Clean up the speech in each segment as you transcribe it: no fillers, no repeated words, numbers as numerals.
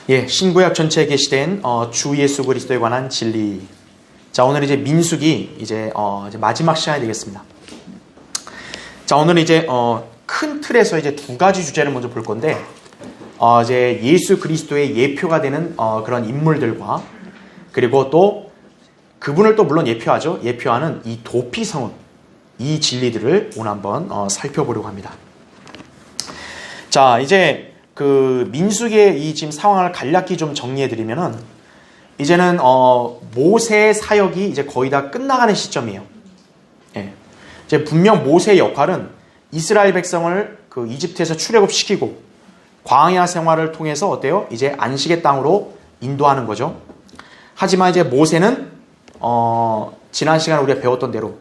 예, 신구약 전체에 게시된 주 예수 그리스도에 관한 진리. 자, 오늘 이제 민수기 이제 마지막 시간이 되겠습니다. 자, 오늘 이제 큰 틀에서 이제 두 가지 주제를 먼저 볼 건데, 이제 예수 그리스도의 예표가 되는 그런 인물들과, 그리고 또 그분을 또 물론 예표하는 이 도피성은, 이 진리들을 오늘 한번 살펴보려고 합니다. 자, 이제 그 민수기의 이 지금 상황을 간략히 좀 정리해드리면은, 이제는 모세의 사역이 이제 거의 다 끝나가는 시점이에요. 예. 이제 분명 모세의 역할은 이스라엘 백성을 그 이집트에서 출애굽시키고 광야 생활을 통해서 어때요? 이제 안식의 땅으로 인도하는 거죠. 하지만 이제 모세는 지난 시간에 우리가 배웠던 대로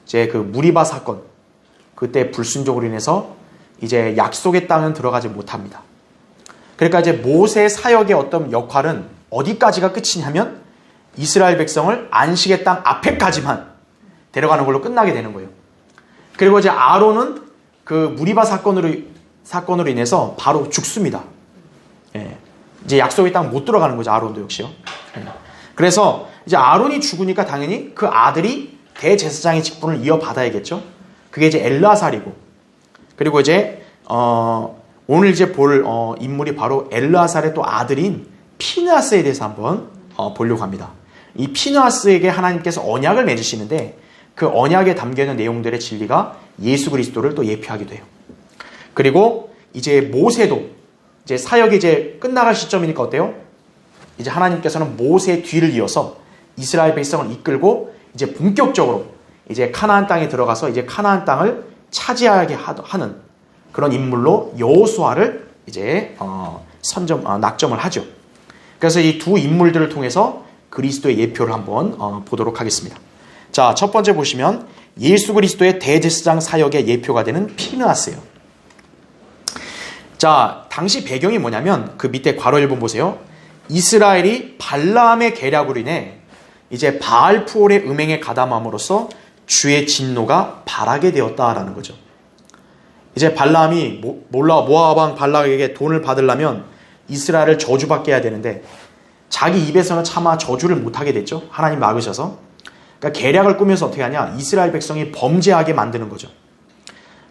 이제 그 무리바 사건, 그때 불순종으로 인해서 이제 약속의 땅은 들어가지 못합니다. 그러니까 이제 모세의 사역의 어떤 역할은 어디까지가 끝이냐면 이스라엘 백성을 안식의 땅 앞에까지만 데려가는 걸로 끝나게 되는 거예요. 그리고 이제 아론은 그 무리바 사건으로 인해서 바로 죽습니다. 예. 이제 약속의 땅 못 들어가는 거죠. 아론도 역시요. 예. 그래서 이제 아론이 죽으니까 당연히 그 아들이 대제사장의 직분을 이어받아야겠죠. 그게 이제 엘르아살이고, 그리고 이제 오늘 이제 볼 인물이 바로 엘르아살의 또 아들인 피느하스에 대해서 한번 보려고 합니다. 이 피느하스에게 하나님께서 언약을 맺으시는데, 그 언약에 담겨있는 내용들의 진리가 예수 그리스도를 또 예표하기도 해요. 그리고 이제 모세도 이제 사역이 이제 끝나갈 시점이니까 어때요? 이제 하나님께서는 모세의 뒤를 이어서 이스라엘 백성을 이끌고 이제 본격적으로 이제 카나안 땅에 들어가서 이제 카나안 땅을 차지하게 하는 그런 인물로 여호수아를 이제 낙점을 하죠. 그래서 이 두 인물들을 통해서 그리스도의 예표를 한번 보도록 하겠습니다. 자, 첫 번째 보시면 예수 그리스도의 대제사장 사역의 예표가 되는 피느하스예요. 자, 당시 배경이 뭐냐면 그 밑에 괄호 1번 보세요. 이스라엘이 발라암의 계략으로 인해 이제 바알푸올의 음행에 가담함으로써 주의 진노가 발하게 되었다라는 거죠. 이제 발라암이 모압 왕 발락에게 돈을 받으려면 이스라엘을 저주받게 해야 되는데, 자기 입에서는 차마 저주를 못하게 됐죠. 하나님 막으셔서. 그러니까 계략을 꾸며서 어떻게 하냐, 이스라엘 백성이 범죄하게 만드는 거죠.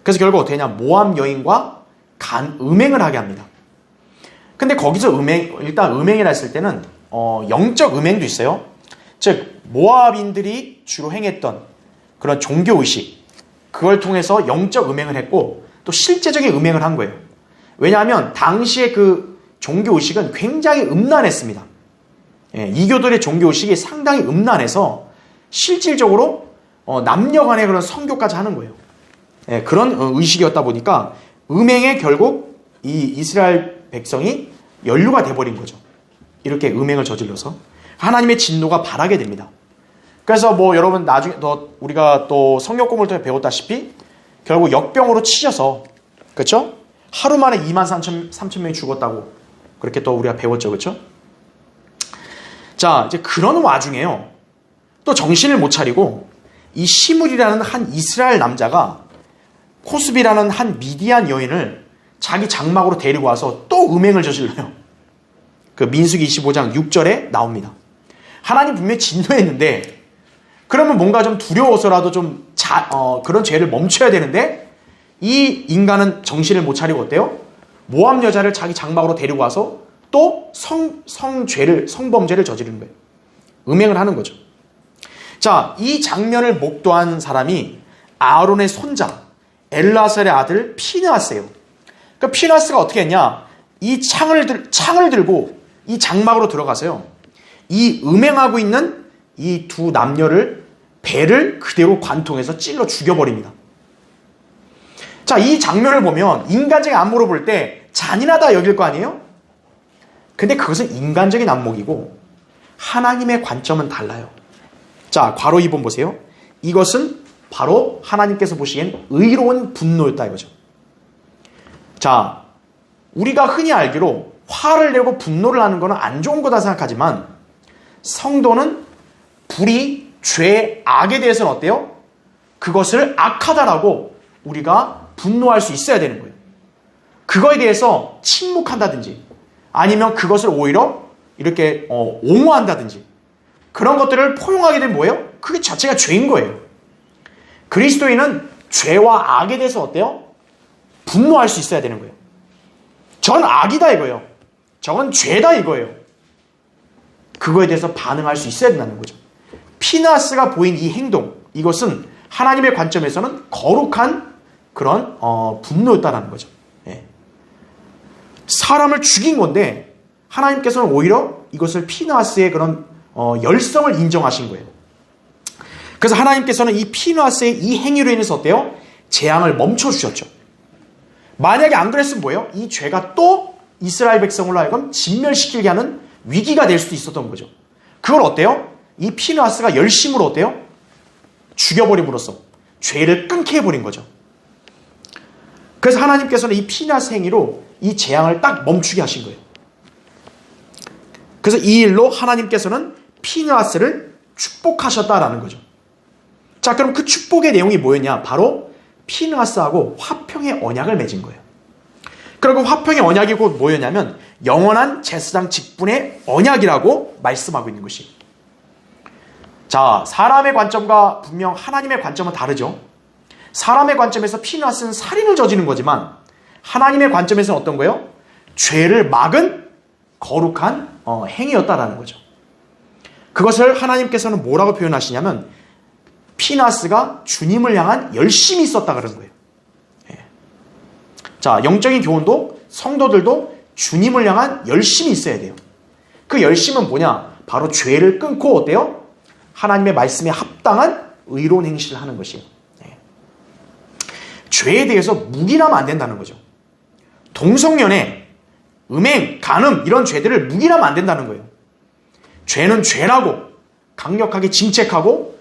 그래서 결국 어떻게 하냐, 모압 여인과 음행을 하게 합니다. 근데 거기서 일단 음행이라 했을 때는 영적 음행도 있어요. 즉 모압인들이 주로 행했던 그런 종교의식, 그걸 통해서 영적 음행을 했고, 또 실제적인 음행을 한 거예요. 왜냐하면 당시의 그 종교의식은 굉장히 음란했습니다. 예, 이교들의 종교의식이 상당히 음란해서 실질적으로 남녀 간의 그런 성교까지 하는 거예요. 예, 그런 의식이었다 보니까 음행에 결국 이 이스라엘 백성이 연루가 돼버린 거죠. 이렇게 음행을 저질러서 하나님의 진노가 발하게 됩니다. 그래서 뭐 여러분 나중에 우리가 또 성경 공부를 통해 배웠다시피 결국 역병으로 치셔서, 그렇죠? 하루 만에 23,000명이 죽었다고 그렇게 또 우리가 배웠죠, 그렇죠? 자, 이제 그런 와중에요, 또 정신을 못 차리고 이 시므리라는 한 이스라엘 남자가 코스비라는 한 미디안 여인을 자기 장막으로 데리고 와서 또 음행을 저질러요. 그 민수기 25장 6절에 나옵니다. 하나님 분명히 진노했는데, 그러면 뭔가 좀 두려워서라도 좀 그런 죄를 멈춰야 되는데, 이 인간은 정신을 못 차리고 어때요? 모압 여자를 자기 장막으로 데리고 와서 또 성범죄를 저지르는 거예요. 음행을 하는 거죠. 자, 이 장면을 목도한 사람이 아론의 손자 엘르아살의 아들 피느하스예요. 그러니까 피느하스가 어떻게 했냐? 이 창을 들고 이 장막으로 들어가서요, 이 음행하고 있는 이 두 남녀를 배를 그대로 관통해서 찔러 죽여버립니다. 자, 이 장면을 보면 인간적인 안목으로 볼 때 잔인하다 여길 거 아니에요? 근데 그것은 인간적인 안목이고 하나님의 관점은 달라요. 자, 괄호 2번 보세요. 이것은 바로 하나님께서 보시기엔 의로운 분노였다 이거죠. 자, 우리가 흔히 알기로 화를 내고 분노를 하는 것은 안 좋은 거다 생각하지만, 성도는 불의, 죄, 악에 대해서는 어때요? 그것을 악하다라고 우리가 분노할 수 있어야 되는 거예요. 그거에 대해서 침묵한다든지 아니면 그것을 오히려 이렇게 옹호한다든지 그런 것들을 포용하게 되면 뭐예요? 그게 자체가 죄인 거예요. 그리스도인은 죄와 악에 대해서 어때요? 분노할 수 있어야 되는 거예요. 전 악이다 이거예요. 저건 죄다 이거예요. 그거에 대해서 반응할 수 있어야 된다는 거죠. 피느하스가 보인 이 행동, 이것은 하나님의 관점에서는 거룩한 그런 분노였다라는 거죠. 예. 사람을 죽인 건데 하나님께서는 오히려 이것을 피느하스의 그런 열성을 인정하신 거예요. 그래서 하나님께서는 이 피느하스의 이 행위로 인해서 어때요? 재앙을 멈춰주셨죠. 만약에 안 그랬으면 뭐예요? 이 죄가 또 이스라엘 백성으로 하여금 진멸시키게 하는 위기가 될 수도 있었던 거죠. 그걸 어때요? 이 피느하스가 열심으로 어때요? 죽여버림으로써 죄를 끊게 해버린 거죠. 그래서 하나님께서는 이 피느하스 행위로 이 재앙을 딱 멈추게 하신 거예요. 그래서 이 일로 하나님께서는 피느하스를 축복하셨다라는 거죠. 자, 그럼 그 축복의 내용이 뭐였냐? 바로 피느하스하고 화평의 언약을 맺은 거예요. 그리고 화평의 언약이 곧 뭐였냐면 영원한 제사장 직분의 언약이라고 말씀하고 있는 것이. 자, 사람의 관점과 분명 하나님의 관점은 다르죠. 사람의 관점에서 피느하스는 살인을 저지른 거지만 하나님의 관점에서는 어떤 거예요? 죄를 막은 거룩한 행위였다라는 거죠. 그것을 하나님께서는 뭐라고 표현하시냐면 피느하스가 주님을 향한 열심이 있었다 그런 거예요. 예. 자, 영적인 교훈도 성도들도 주님을 향한 열심이 있어야 돼요. 그 열심은 뭐냐? 바로 죄를 끊고 어때요? 하나님의 말씀에 합당한 의로운 행실을 하는 것이에요. 예. 죄에 대해서 묵인하면 안 된다는 거죠. 동성연애, 음행, 간음 이런 죄들을 묵인하면 안 된다는 거예요. 죄는 죄라고 강력하게 징책하고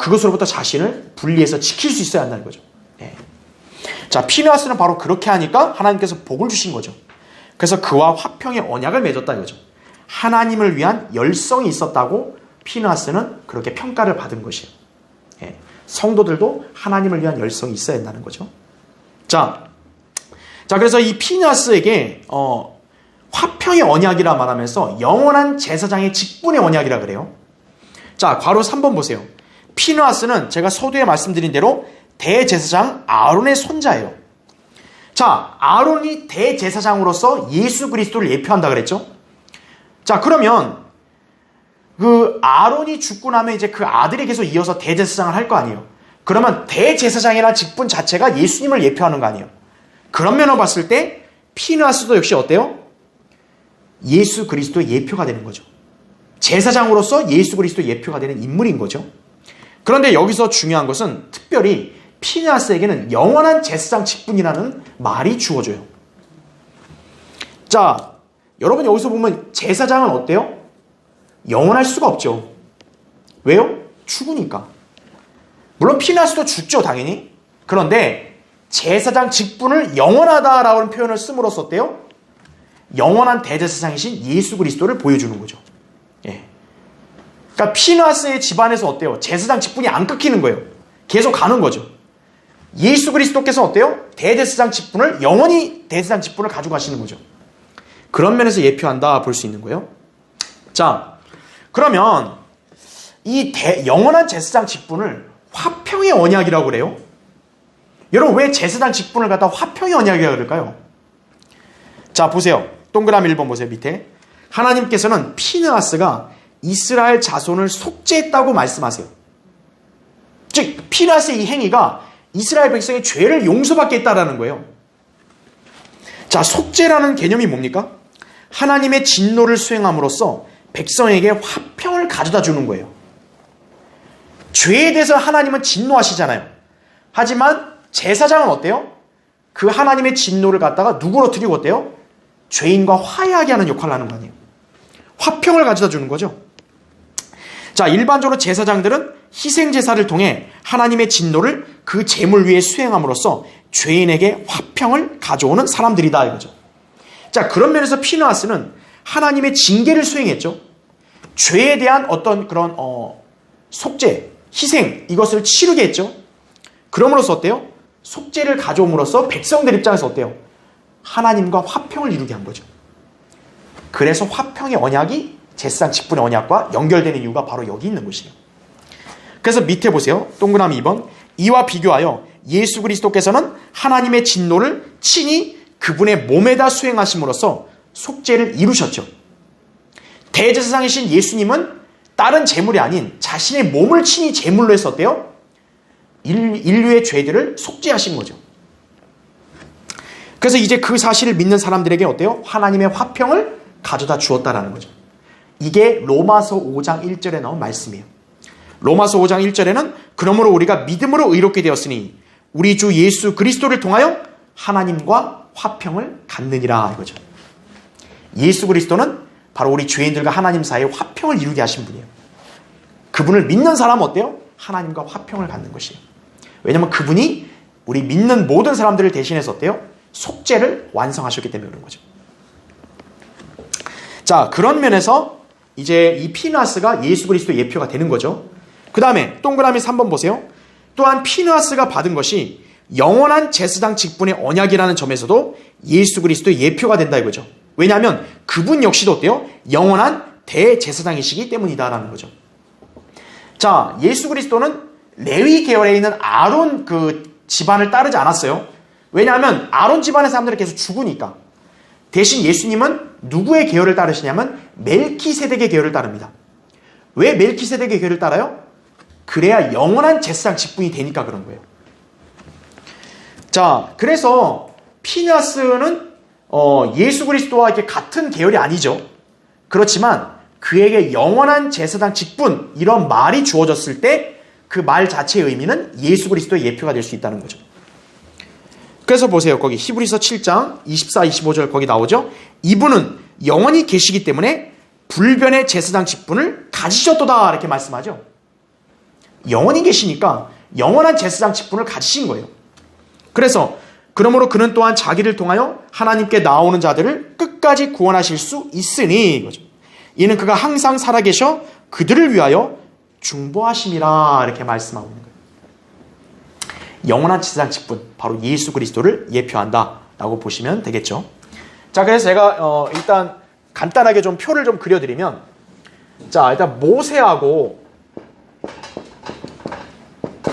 그것으로부터 자신을 분리해서 지킬 수 있어야 한다는 거죠. 예. 자, 피느하스는 바로 그렇게 하니까 하나님께서 복을 주신 거죠. 그래서 그와 화평의 언약을 맺었다 이거죠. 하나님을 위한 열성이 있었다고 피느하스는 그렇게 평가를 받은 것이에요. 예. 성도들도 하나님을 위한 열성이 있어야 한다는 거죠. 자, 그래서 이 피느하스에게 화평의 언약이라 말하면서 영원한 제사장의 직분의 언약이라 그래요. 자, 괄호 3번 보세요. 피느하스는 제가 서두에 말씀드린 대로 대제사장 아론의 손자예요. 자, 아론이 대제사장으로서 예수 그리스도를 예표한다 그랬죠? 자, 그러면 그 아론이 죽고 나면 이제 그 아들에게서 이어서 대제사장을 할 거 아니에요. 그러면 대제사장이라는 직분 자체가 예수님을 예표하는 거 아니에요. 그런 면으로 봤을 때 피느하스도 역시 어때요? 예수 그리스도의 예표가 되는 거죠. 제사장으로서 예수 그리스도의 예표가 되는 인물인 거죠. 그런데 여기서 중요한 것은 특별히 피느하스에게는 영원한 제사장 직분이라는 말이 주어져요. 자, 여러분 여기서 보면 제사장은 어때요? 영원할 수가 없죠. 왜요? 죽으니까. 물론 피느하스도 죽죠, 당연히. 그런데 제사장 직분을 영원하다라는 표현을 씀으로써 어때요? 영원한 대제사장이신 예수 그리스도를 보여주는 거죠. 예. 그러니까 피느하스의 집안에서 어때요? 제사장 직분이 안 끊기는 거예요. 계속 가는 거죠. 예수 그리스도께서 어때요? 대제사장 직분을 영원히 대제사장 직분을 가지고 가시는 거죠. 그런 면에서 예표한다 볼 수 있는 거예요. 자, 그러면 이 영원한 제사장 직분을 화평의 언약이라고 그래요? 여러분 왜 제사장 직분을 갖다 화평의 언약이라고 그럴까요? 자, 보세요. 동그라미 1번 보세요. 밑에. 하나님께서는 피느하스가 이스라엘 자손을 속죄했다고 말씀하세요. 즉 피느하스의 이 행위가 이스라엘 백성의 죄를 용서받게 했다라는 거예요. 자, 속죄라는 개념이 뭡니까? 하나님의 진노를 수행함으로써 백성에게 화평을 가져다 주는 거예요. 죄에 대해서 하나님은 진노하시잖아요. 하지만 제사장은 어때요? 그 하나님의 진노를 갖다가 누구로 드리고 어때요? 죄인과 화해하게 하는 역할을 하는 거 아니에요. 화평을 가져다 주는 거죠. 자, 일반적으로 제사장들은 희생제사를 통해 하나님의 진노를 그 제물 위에 수행함으로써 죄인에게 화평을 가져오는 사람들이다 이거죠. 자, 그런 면에서 피느하스는 하나님의 징계를 수행했죠. 죄에 대한 어떤 그런 속죄, 희생 이것을 치르게 했죠. 그럼으로써 어때요? 속죄를 가져옴으로써 백성들 입장에서 어때요? 하나님과 화평을 이루게 한 거죠. 그래서 화평의 언약이 제사장 직분의 언약과 연결되는 이유가 바로 여기 있는 것이에요. 그래서 밑에 보세요. 동그라미 2번. 이와 비교하여 예수 그리스도께서는 하나님의 진노를 친히 그분의 몸에다 수행하심으로써 속죄를 이루셨죠. 대제사장이신 예수님은 다른 제물이 아닌 자신의 몸을 친히 제물로 해서 어때요? 인류의 죄들을 속죄하신 거죠. 그래서 이제 그 사실을 믿는 사람들에게 어때요? 하나님의 화평을 가져다 주었다라는 거죠. 이게 로마서 5장 1절에 나온 말씀이에요. 로마서 5장 1절에는 그러므로 우리가 믿음으로 의롭게 되었으니 우리 주 예수 그리스도를 통하여 하나님과 화평을 갖느니라 이거죠. 예수 그리스도는 바로 우리 죄인들과 하나님 사이에 화평을 이루게 하신 분이에요. 그분을 믿는 사람은 어때요? 하나님과 화평을 갖는 것이에요. 왜냐하면 그분이 우리 믿는 모든 사람들을 대신해서 어때요? 속죄를 완성하셨기 때문에 그런 거죠. 자, 그런 면에서 이제 이 피느하스가 예수 그리스도의 예표가 되는 거죠. 그 다음에 동그라미 3번 보세요. 또한 피느하스가 받은 것이 영원한 제사장 직분의 언약이라는 점에서도 예수 그리스도의 예표가 된다 이거죠. 왜냐하면 그분 역시도 어때요? 영원한 대제사장이시기 때문이다라는 거죠. 자, 예수 그리스도는 레위 계열에 있는 아론 그 집안을 따르지 않았어요. 왜냐하면 아론 집안의 사람들이 계속 죽으니까. 대신 예수님은 누구의 계열을 따르시냐면 멜키세덱의 계열을 따릅니다. 왜 멜키세덱의 계열을 따라요? 그래야 영원한 제사장 직분이 되니까 그런 거예요. 자, 그래서 피느하스는 예수 그리스도와 이렇게 같은 계열이 아니죠. 그렇지만 그에게 영원한 제사장 직분 이런 말이 주어졌을 때 그 말 자체의 의미는 예수 그리스도의 예표가 될 수 있다는 거죠. 그래서 보세요. 거기 히브리서 7장 24, 25절 거기 나오죠. 이분은 영원히 계시기 때문에 불변의 제사장 직분을 가지셨도다 이렇게 말씀하죠. 영원히 계시니까 영원한 제사장 직분을 가지신 거예요. 그래서 그러므로 그는 또한 자기를 통하여 하나님께 나오는 자들을 끝까지 구원하실 수 있으니 이거죠. 이는 그가 항상 살아계셔 그들을 위하여 중보하심이라 이렇게 말씀하고 있는 거예요. 영원한 제사장 직분 바로 예수 그리스도를 예표한다라고 보시면 되겠죠. 자, 그래서 제가 일단 간단하게 좀 표를 좀 그려드리면, 자, 일단 모세하고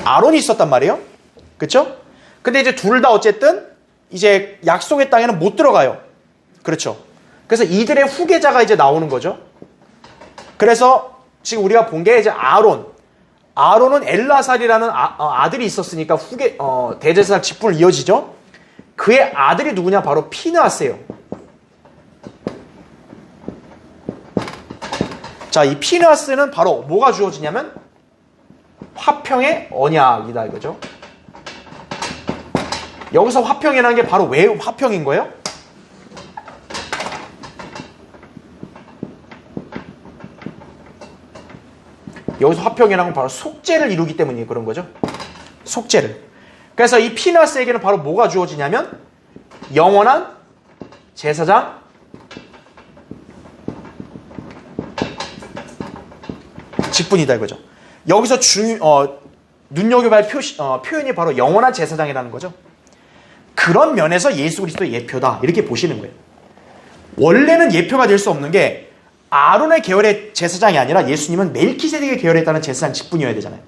아론이 있었단 말이에요. 그렇죠? 근데 이제 둘 다 어쨌든 이제 약속의 땅에는 못 들어가요. 그렇죠? 그래서 이들의 후계자가 이제 나오는 거죠. 그래서 지금 우리가 본 게 이제 아론은 엘라살이라는 아들이 있었으니까 대제사장 직분을 이어지죠. 그의 아들이 누구냐? 바로 피느하스예요. 자, 이 피느하스는 바로 뭐가 주어지냐면 화평의 언약이다 이거죠. 여기서 화평이라는 게 바로 왜 화평인 거예요? 여기서 화평이라는 건 바로 속죄를 이루기 때문에 그런 거죠. 속죄를. 그래서 이 피느하스에게는 바로 뭐가 주어지냐면 영원한 제사장 직분이다 이거죠. 여기서 눈여겨봐야 표현이 바로 영원한 제사장이라는 거죠. 그런 면에서 예수 그리스도의 예표다 이렇게 보시는 거예요. 원래는 예표가 될 수 없는 게 아론의 계열의 제사장이 아니라 예수님은 멜키세덱의 계열에 따른 제사장 직분이어야 되잖아요.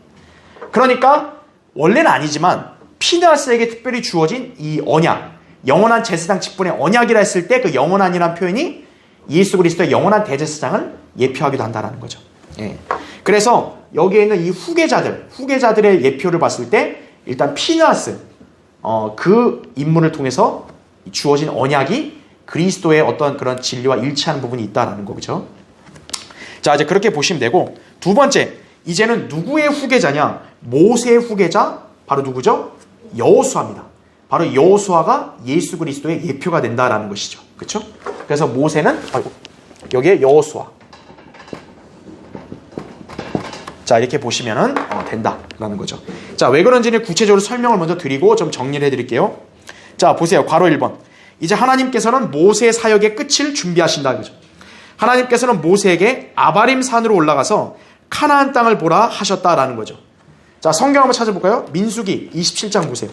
그러니까 원래는 아니지만 피느하스에게 특별히 주어진 이 언약, 영원한 제사장 직분의 언약이라 했을 때 그 영원한이라는 표현이 예수 그리스도의 영원한 대제사장을 예표하기도 한다는 거죠. 예. 그래서 여기에 있는 이 후계자들의 예표를 봤을 때 일단 피느하스, 그 인물을 통해서 주어진 언약이 그리스도의 어떤 그런 진리와 일치하는 부분이 있다라는 거죠. 자, 이제 그렇게 보시면 되고, 두 번째, 이제는 누구의 후계자냐? 모세의 후계자, 바로 누구죠? 여호수아입니다. 바로 여호수아가 예수 그리스도의 예표가 된다라는 것이죠. 그렇죠? 그래서 모세는 여기에 여호수아. 자, 이렇게 보시면은 된다라는 거죠. 자, 왜 그런지는 구체적으로 설명을 먼저 드리고 좀 정리를 해드릴게요. 자, 보세요. 괄호 1번. 이제 하나님께서는 모세의 사역의 끝을 준비하신다. 그죠? 하나님께서는 모세에게 아바림 산으로 올라가서 카나안 땅을 보라 하셨다라는 거죠. 자, 성경 한번 찾아볼까요? 민수기 27장 보세요.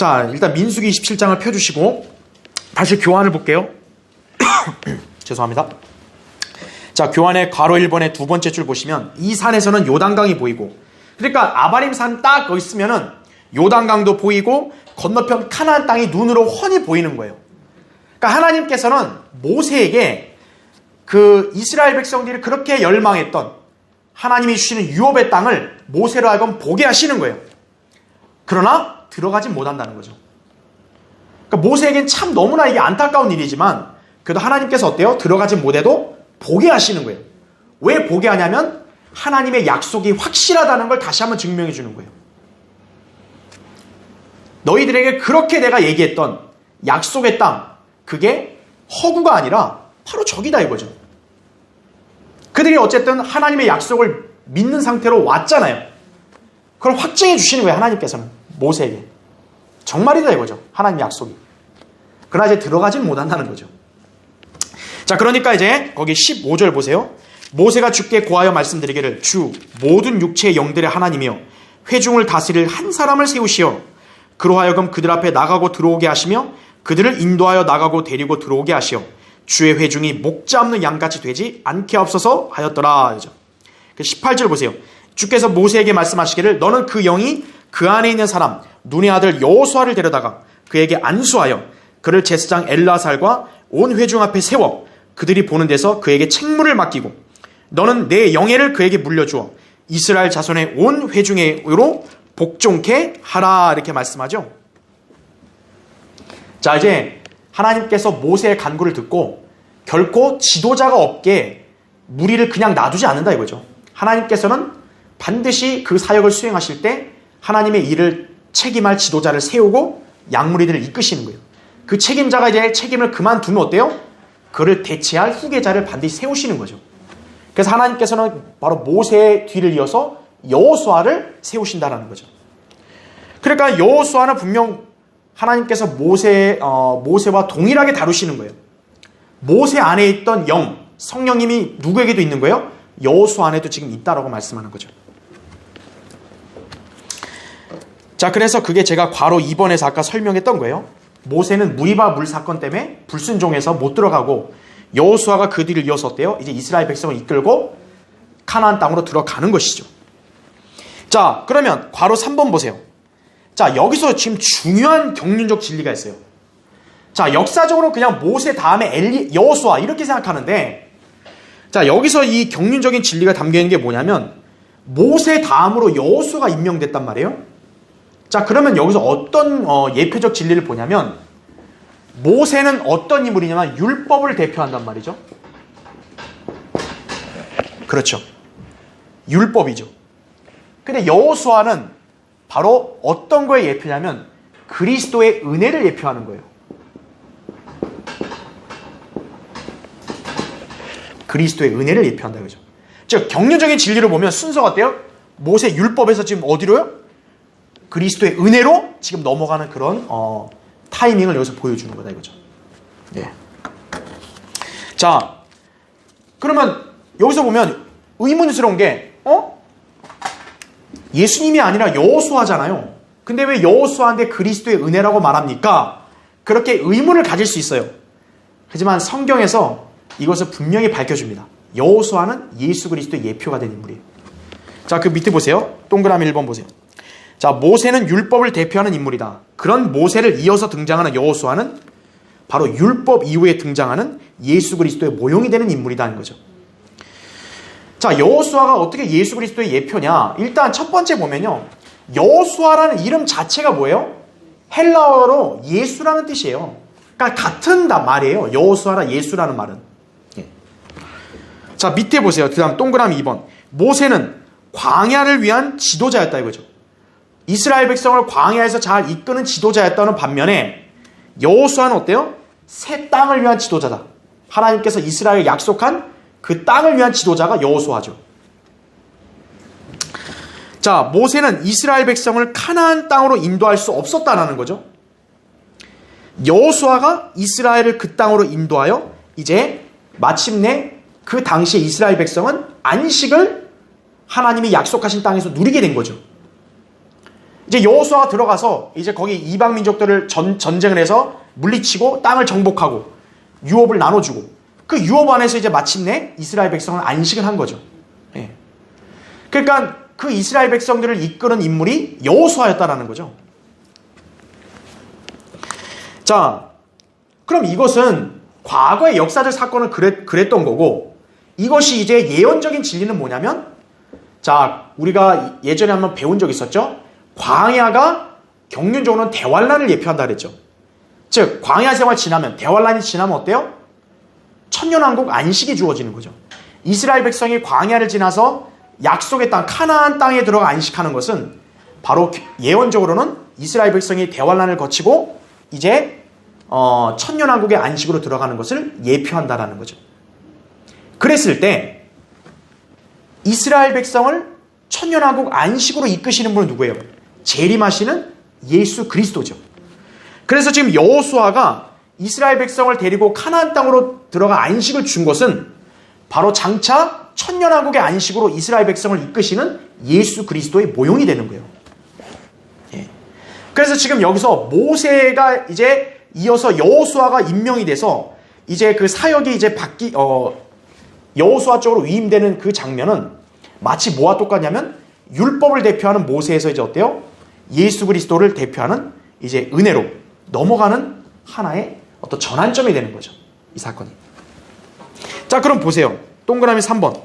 자, 일단 민수기 27장을 펴주시고 다시 교환을 볼게요. 죄송합니다. 자, 교환의 괄호 1번의 두 번째 줄 보시면 이 산에서는 요단강이 보이고, 그러니까 아바림 산 딱 거기 있으면은 요단강도 보이고 건너편 카나안 땅이 눈으로 훤히 보이는 거예요. 그러니까 하나님께서는 모세에게 그 이스라엘 백성들이 그렇게 열망했던 하나님이 주시는 유업의 땅을 모세로 하여금 보게 하시는 거예요. 그러나 들어가지 못한다는 거죠. 그러니까 모세에겐 참 너무나 이게 안타까운 일이지만 그래도 하나님께서 어때요? 들어가지 못해도 보게 하시는 거예요. 왜 보게 하냐면 하나님의 약속이 확실하다는 걸 다시 한번 증명해 주는 거예요. 너희들에게 그렇게 내가 얘기했던 약속의 땅, 그게 허구가 아니라 바로 저기다 이거죠. 그들이 어쨌든 하나님의 약속을 믿는 상태로 왔잖아요. 그걸 확증해 주시는 거예요. 하나님께서는 모세에게. 정말이다 이거죠. 하나님 약속이. 그러나 이제 들어가진 못한다는 거죠. 자, 그러니까 이제 거기 15절 보세요. 모세가 주께 고하여 말씀드리기를 주 모든 육체의 영들의 하나님이여 회중을 다스릴 한 사람을 세우시어 그로 하여금 그들 앞에 나가고 들어오게 하시며 그들을 인도하여 나가고 데리고 들어오게 하시어 주의 회중이 목자 없는 양같이 되지 않게 하옵소서 하였더라. 18절 보세요. 주께서 모세에게 말씀하시기를 너는 그 영이 그 안에 있는 사람 눈의 아들 여호수아를 데려다가 그에게 안수하여 그를 제사장 엘라살과 온 회중 앞에 세워 그들이 보는 데서 그에게 책무를 맡기고 너는 내 영예를 그에게 물려주어 이스라엘 자손의 온 회중으로 복종케 하라. 이렇게 말씀하죠. 자, 이제 하나님께서 모세의 간구를 듣고 결코 지도자가 없게 무리를 그냥 놔두지 않는다 이거죠. 하나님께서는 반드시 그 사역을 수행하실 때 하나님의 일을 책임할 지도자를 세우고 양무리들을 이끄시는 거예요. 그 책임자가 이제 책임을 그만두면 어때요? 그를 대체할 후계자를 반드시 세우시는 거죠. 그래서 하나님께서는 바로 모세의 뒤를 이어서 여호수아를 세우신다라는 거죠. 그러니까 여호수아는 분명 하나님께서 모세와 동일하게 다루시는 거예요. 모세 안에 있던 영, 성령님이 누구에게도 있는 거예요? 여호수아 안에도 지금 있다라고 말씀하는 거죠. 자, 그래서 그게 제가 괄호 2번에서 아까 설명했던 거예요. 모세는 무리바 물 사건 때문에 불순종해서 못 들어가고 여호수아가 그 뒤를 이어서 어때요? 이제 이스라엘 백성을 이끌고 카나안 땅으로 들어가는 것이죠. 자, 그러면 괄호 3번 보세요. 자, 여기서 지금 중요한 경륜적 진리가 있어요. 자, 역사적으로 그냥 모세 다음에 여호수아 이렇게 생각하는데, 자, 여기서 이 경륜적인 진리가 담겨있는 게 뭐냐면 모세 다음으로 여호수아가 임명됐단 말이에요. 자, 그러면 여기서 어떤 예표적 진리를 보냐면 모세는 어떤 인물이냐면 율법을 대표한단 말이죠. 그렇죠. 율법이죠. 근데 여호수아는 바로 어떤 거에 예표냐면 그리스도의 은혜를 예표하는 거예요. 그리스도의 은혜를 예표한다 그죠. 즉 경륜적인 진리를 보면 순서가 어때요? 모세 율법에서 지금 어디로요? 그리스도의 은혜로 지금 넘어가는 그런 타이밍을 여기서 보여주는 거다 이거죠. 예. 자, 그러면 여기서 보면 의문스러운 게 예수님이 아니라 여호수아잖아요. 근데 왜 여호수아인데 그리스도의 은혜라고 말합니까? 그렇게 의문을 가질 수 있어요. 하지만 성경에서 이것을 분명히 밝혀줍니다. 여호수아는 예수 그리스도의 예표가 된 인물이에요. 자, 그 밑에 보세요. 동그라미 1번 보세요. 자, 모세는 율법을 대표하는 인물이다. 그런 모세를 이어서 등장하는 여호수아는 바로 율법 이후에 등장하는 예수 그리스도의 모형이 되는 인물이라는 거죠. 자, 여호수아가 어떻게 예수 그리스도의 예표냐? 일단 첫 번째 보면요. 여호수아라는 이름 자체가 뭐예요? 헬라어로 예수라는 뜻이에요. 그러니까 같은 말이에요. 여호수아라 예수라는 말은. 예. 자, 밑에 보세요. 그 다음 동그라미 2번. 모세는 광야를 위한 지도자였다 이거죠. 이스라엘 백성을 광야에서 잘 이끄는 지도자였다는 반면에 여호수아는 어때요? 새 땅을 위한 지도자다. 하나님께서 이스라엘에 약속한 그 땅을 위한 지도자가 여호수아죠. 자, 모세는 이스라엘 백성을 카나안 땅으로 인도할 수 없었다라는 거죠. 여호수아가 이스라엘을 그 땅으로 인도하여 이제 마침내 그 당시에 이스라엘 백성은 안식을 하나님이 약속하신 땅에서 누리게 된 거죠. 이제 여호수아가 들어가서 이제 거기 이방 민족들을 전쟁을 해서 물리치고 땅을 정복하고 유업을 나눠주고 그 유업 안에서 이제 마침내 이스라엘 백성은 안식을 한 거죠. 예. 그러니까 그 이스라엘 백성들을 이끄는 인물이 여호수아였다라는 거죠. 자, 그럼 이것은 과거의 역사적 사건은 그랬던 거고, 이것이 이제 예언적인 진리는 뭐냐면, 자, 우리가 예전에 한번 배운 적 있었죠? 광야가 경륜적으로는 대환란을 예표한다 그랬죠. 즉, 광야 생활 지나면, 대환란이 지나면 어때요? 천년왕국 안식이 주어지는 거죠. 이스라엘 백성이 광야를 지나서 약속의 땅, 카나안 땅에 들어가 안식하는 것은 바로 예언적으로는 이스라엘 백성이 대환란을 거치고 이제 천년왕국의 안식으로 들어가는 것을 예표한다라는 거죠. 그랬을 때 이스라엘 백성을 천년왕국 안식으로 이끄시는 분은 누구예요? 재림하시는 예수 그리스도죠. 그래서 지금 여호수아가 이스라엘 백성을 데리고 카나안 땅으로 들어가 안식을 준 것은 바로 장차 천년왕국의 안식으로 이스라엘 백성을 이끄시는 예수 그리스도의 모형이 되는 거예요. 예. 그래서 지금 여기서 모세가 이제 이어서 여호수아가 임명이 돼서 이제 그 사역이 이제 여호수아 쪽으로 위임되는 그 장면은 마치 뭐와 똑같냐면 율법을 대표하는 모세에서 이제 어때요? 예수 그리스도를 대표하는 이제 은혜로 넘어가는 하나의 어떤 전환점이 되는 거죠. 이 사건이. 자, 그럼 보세요. 동그라미 3번.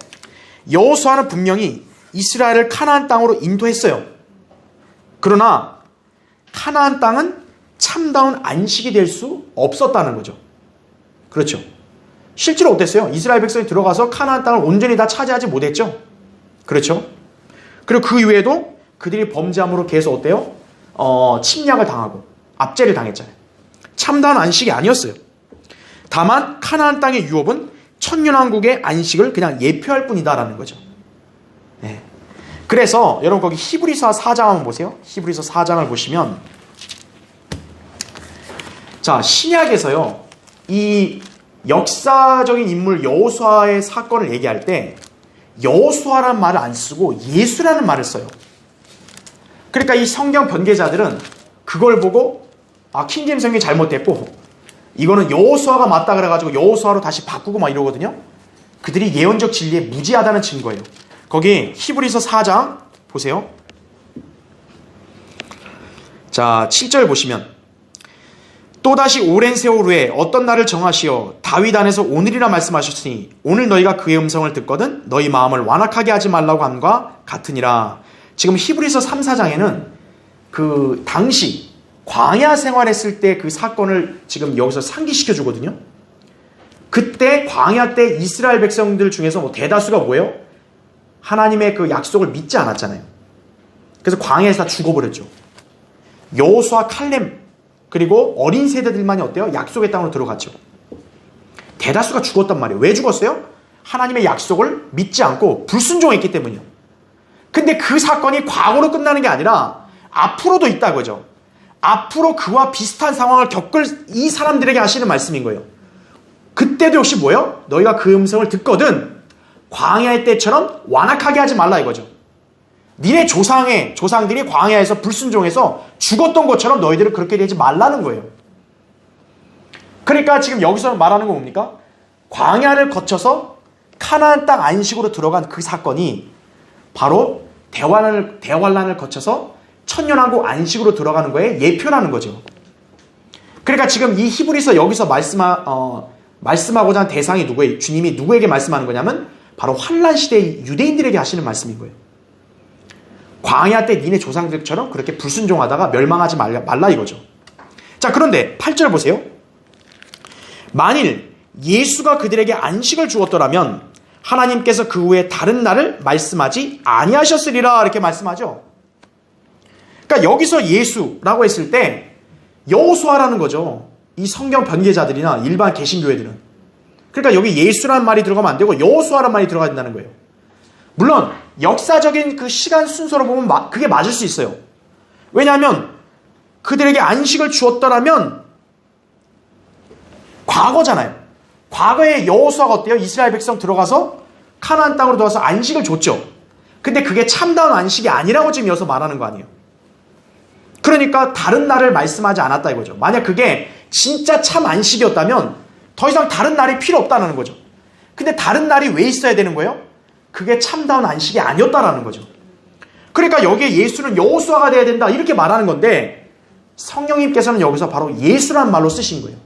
여호수아는 분명히 이스라엘을 카나안 땅으로 인도했어요. 그러나 카나안 땅은 참다운 안식이 될 수 없었다는 거죠. 그렇죠. 실제로 어땠어요? 이스라엘 백성이 들어가서 카나안 땅을 온전히 다 차지하지 못했죠. 그렇죠. 그리고 그 이후에도 그들이 범죄함으로 계속 어때요? 침략을 당하고 압제를 당했잖아요. 참다운 안식이 아니었어요. 다만 카나안 땅의 유업은 천년왕국의 안식을 그냥 예표할 뿐이다라는 거죠. 네. 그래서 여러분 거기 히브리서 4장 한번 보세요. 히브리서 4장을 보시면 자, 신약에서요 이 역사적인 인물 여호수아의 사건을 얘기할 때 여호수아라는 말을 안 쓰고 예수라는 말을 써요. 그러니까 이 성경 변계자들은 그걸 보고 킹제임스 성경이 잘못됐고 이거는 여호수아가 맞다 그래가지고 여호수아로 다시 바꾸고 막 이러거든요. 그들이 예언적 진리에 무지하다는 증거예요. 거기 히브리서 4장 보세요. 자, 7절 보시면 또다시 오랜 세월 후에 어떤 날을 정하시어 다윗 안에서 오늘이라 말씀하셨으니 오늘 너희가 그의 음성을 듣거든 너희 마음을 완악하게 하지 말라고 함과 같으니라. 지금 히브리서 3, 4장에는 그 당시 광야 생활했을 때 그 사건을 지금 여기서 상기시켜 주거든요. 그때 광야 때 이스라엘 백성들 중에서 뭐 대다수가 뭐예요? 하나님의 그 약속을 믿지 않았잖아요. 그래서 광야에서 다 죽어버렸죠. 여호수아, 칼렙 그리고 어린 세대들만이 어때요? 약속의 땅으로 들어갔죠. 대다수가 죽었단 말이에요. 왜 죽었어요? 하나님의 약속을 믿지 않고 불순종했기 때문이요. 근데 그 사건이 과거로 끝나는 게 아니라 앞으로도 있다 그죠. 앞으로 그와 비슷한 상황을 겪을 이 사람들에게 하시는 말씀인 거예요. 그때도 역시 뭐예요? 너희가 그 음성을 듣거든 광야의 때처럼 완악하게 하지 말라 이거죠. 니네 조상들이 광야에서 불순종해서 죽었던 것처럼 너희들은 그렇게 되지 말라는 거예요. 그러니까 지금 여기서 말하는 건 뭡니까? 광야를 거쳐서 카나안 땅 안식으로 들어간 그 사건이 바로 대환란을 거쳐서 천년왕국 안식으로 들어가는 거에 예표라는 거죠. 그러니까 지금 이 히브리서 여기서 말씀하고자 하는 대상이 누구예요? 주님이 누구에게 말씀하는 거냐면 바로 환란 시대의 유대인들에게 하시는 말씀인 거예요. 광야 때 니네 조상들처럼 그렇게 불순종하다가 멸망하지 말라 이거죠. 자, 그런데 8절 보세요. 만일 예수가 그들에게 안식을 주었더라면 하나님께서 그 후에 다른 날을 말씀하지 아니하셨으리라 이렇게 말씀하죠. 그러니까 여기서 예수라고 했을 때 여호수아라는 거죠. 이 성경 변계자들이나 일반 개신교회들은. 그러니까 여기 예수라는 말이 들어가면 안 되고 여호수아라는 말이 들어가야 된다는 거예요. 물론 역사적인 그 시간 순서로 보면 그게 맞을 수 있어요. 왜냐하면 그들에게 안식을 주었더라면 과거잖아요. 과거에 여호수아가 어때요? 이스라엘 백성 들어가서 카나안 땅으로 들어가서 안식을 줬죠. 근데 그게 참다운 안식이 아니라고 지금 여기서 말하는 거 아니에요. 그러니까 다른 날을 말씀하지 않았다 이거죠. 만약 그게 진짜 참 안식이었다면 더 이상 다른 날이 필요 없다는 거죠. 근데 다른 날이 왜 있어야 되는 거예요? 그게 참다운 안식이 아니었다라는 거죠. 그러니까 여기에 예수는 여호수아가 돼야 된다 이렇게 말하는 건데 성령님께서는 여기서 바로 예수란 말로 쓰신 거예요.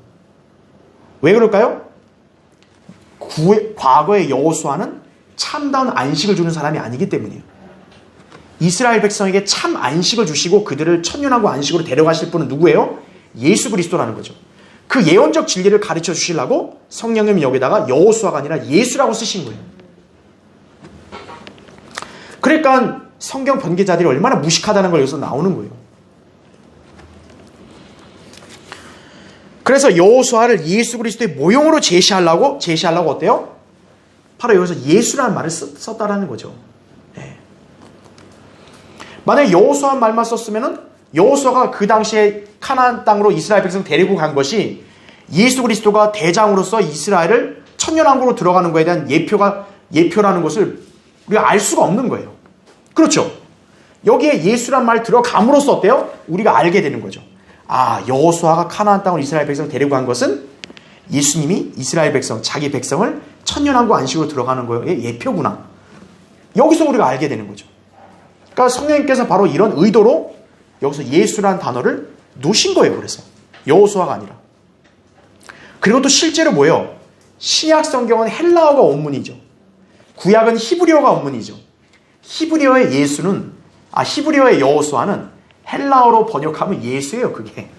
왜 그럴까요? 과거의 여호수아는 참다운 안식을 주는 사람이 아니기 때문이에요. 이스라엘 백성에게 참 안식을 주시고 그들을 천년하고 안식으로 데려가실 분은 누구예요? 예수 그리스도라는 거죠. 그 예언적 진리를 가르쳐 주시려고 성령님이 여기다가 여호수아가 아니라 예수라고 쓰신 거예요. 그러니까 성경 번개자들이 얼마나 무식하다는 걸 여기서 나오는 거예요. 그래서 여호수아를 예수 그리스도의 모형으로 제시하려고 어때요? 바로 여기서 예수라는 말을 썼다라는 거죠. 네. 만약에 여호수아 말만 썼으면은 여호수아가 그 당시에 가나안 땅으로 이스라엘 백성 데리고 간 것이 예수 그리스도가 대장으로서 이스라엘을 천년왕국으로 들어가는 것에 대한 예표라는 것을 우리가 알 수가 없는 거예요. 그렇죠? 여기에 예수란 말 들어감으로써 어때요? 우리가 알게 되는 거죠. 아, 여호수아가 가나안 땅으로 이스라엘 백성 데리고 간 것은 예수님이 이스라엘 백성, 자기 백성을 천년왕국 안식으로 들어가는 거의 예표구나. 여기서 우리가 알게 되는 거죠. 그러니까 성령님께서 바로 이런 의도로 여기서 예수라는 단어를 놓으신 거예요. 그래서 여호수아가 아니라. 그리고 또 실제로 뭐예요? 신약 성경은 헬라어가 원문이죠. 구약은 히브리어가 원문이죠. 히브리어의 여호수아는 헬라어로 번역하면 예수예요. 그게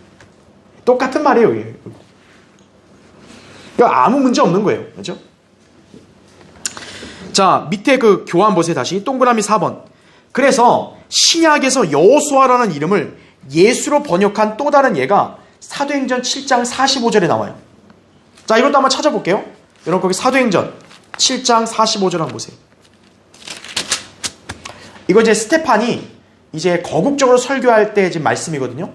똑같은 말이에요. 그게. 그러니까 아무 문제 없는 거예요. 그렇죠? 자, 밑에 그 교환 보세요. 다시 동그라미 4번. 그래서 신약에서 여호수아라는 이름을 예수로 번역한 또 다른 예가 사도행전 7장 45절에 나와요. 자, 이것도 한번 찾아볼게요. 여러분 거기 사도행전 7장 45절 한번 보세요. 이거 이제 스테판이 이제 거국적으로 설교할 때 지금 말씀이거든요.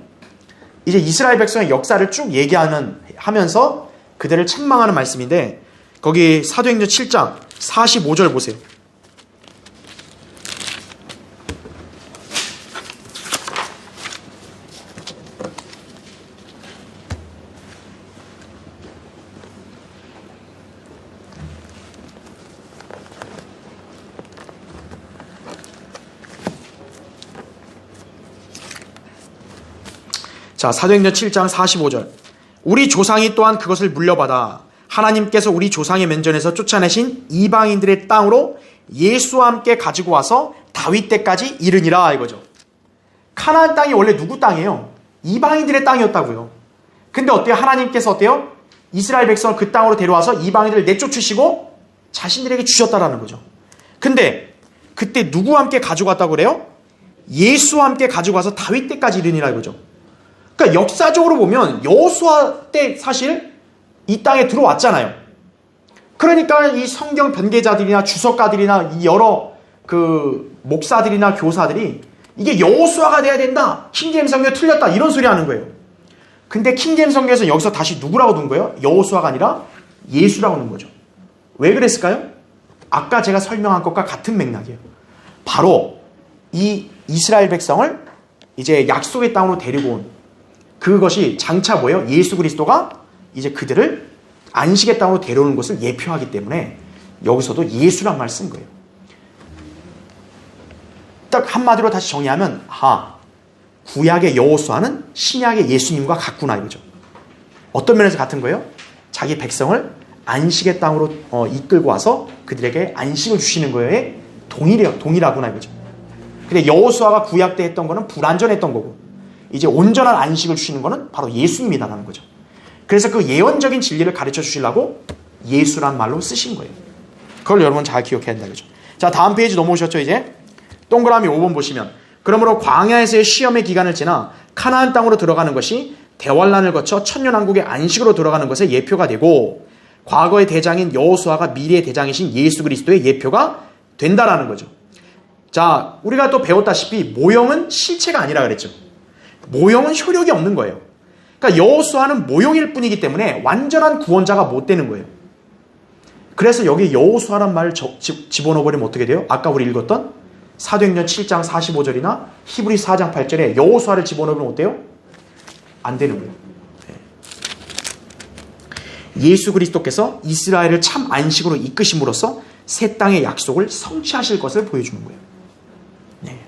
이제 이스라엘 백성의 역사를 쭉 얘기하면서 그들을 책망하는 말씀인데 거기 사도행전 7장 45절 보세요. 자, 사도행전 7장 45절. 우리 조상이 또한 그것을 물려받아 하나님께서 우리 조상의 면전에서 쫓아내신 이방인들의 땅으로 예수와 함께 가지고 와서 다윗 때까지 이르니라 이거죠. 가나안 땅이 원래 누구 땅이에요? 이방인들의 땅이었다고요. 근데 어때요? 하나님께서 어때요? 이스라엘 백성을 그 땅으로 데려와서 이방인들을 내쫓으시고 자신들에게 주셨다라는 거죠. 근데 그때 누구와 함께 가지고 왔다고 그래요? 예수와 함께 가지고 와서 다윗 때까지 이르니라 이거죠. 그러니까 역사적으로 보면 여호수아 때 사실 이 땅에 들어왔잖아요. 그러니까 이 성경 변계자들이나 주석가들이나 이 여러 그 목사들이나 교사들이 이게 여호수아가 돼야 된다. 킹제임스 성경에 틀렸다. 이런 소리 하는 거예요. 근데 킹제임스 성경에서 여기서 다시 누구라고 둔 거예요? 여호수아가 아니라 예수라고 하는 거죠. 왜 그랬을까요? 아까 제가 설명한 것과 같은 맥락이에요. 바로 이 이스라엘 백성을 이제 약속의 땅으로 데리고 온 그것이 장차 뭐예요? 예수 그리스도가 이제 그들을 안식의 땅으로 데려오는 것을 예표하기 때문에 여기서도 예수란 말 쓴 거예요. 딱 한마디로 다시 정의하면 구약의 여호수아는 신약의 예수님과 같구나 이거죠. 어떤 면에서 같은 거예요? 자기 백성을 안식의 땅으로 이끌고 와서 그들에게 안식을 주시는 거에 동일하구나 이거죠. 근데 여호수아가 구약 때 했던 거는 불완전했던 거고 이제 온전한 안식을 주시는 거는 바로 예수님이다라는 거죠. 그래서 그 예언적인 진리를 가르쳐 주시려고 예수란 말로 쓰신 거예요. 그걸 여러분 잘 기억해야 된다 그죠. 자, 다음 페이지 넘어오셨죠. 이제 동그라미 5번 보시면 그러므로 광야에서의 시험의 기간을 지나 가나안 땅으로 들어가는 것이 대환란을 거쳐 천년왕국의 안식으로 들어가는 것의 예표가 되고 과거의 대장인 여호수아가 미래의 대장이신 예수 그리스도의 예표가 된다라는 거죠. 자, 우리가 또 배웠다시피 모형은 실체가 아니라 그랬죠. 모형은 효력이 없는 거예요. 그러니까 여호수아는 모형일 뿐이기 때문에 완전한 구원자가 못 되는 거예요. 그래서 여기 여호수아란 말을 집어넣어버리면 어떻게 돼요? 아까 우리 읽었던 사도행전 7장 45절이나 히브리 4장 8절에 여호수아를 집어넣으면 어때요? 안 되는 거예요. 예수 그리스도께서 이스라엘을 참 안식으로 이끄심으로써 새 땅의 약속을 성취하실 것을 보여주는 거예요. 네.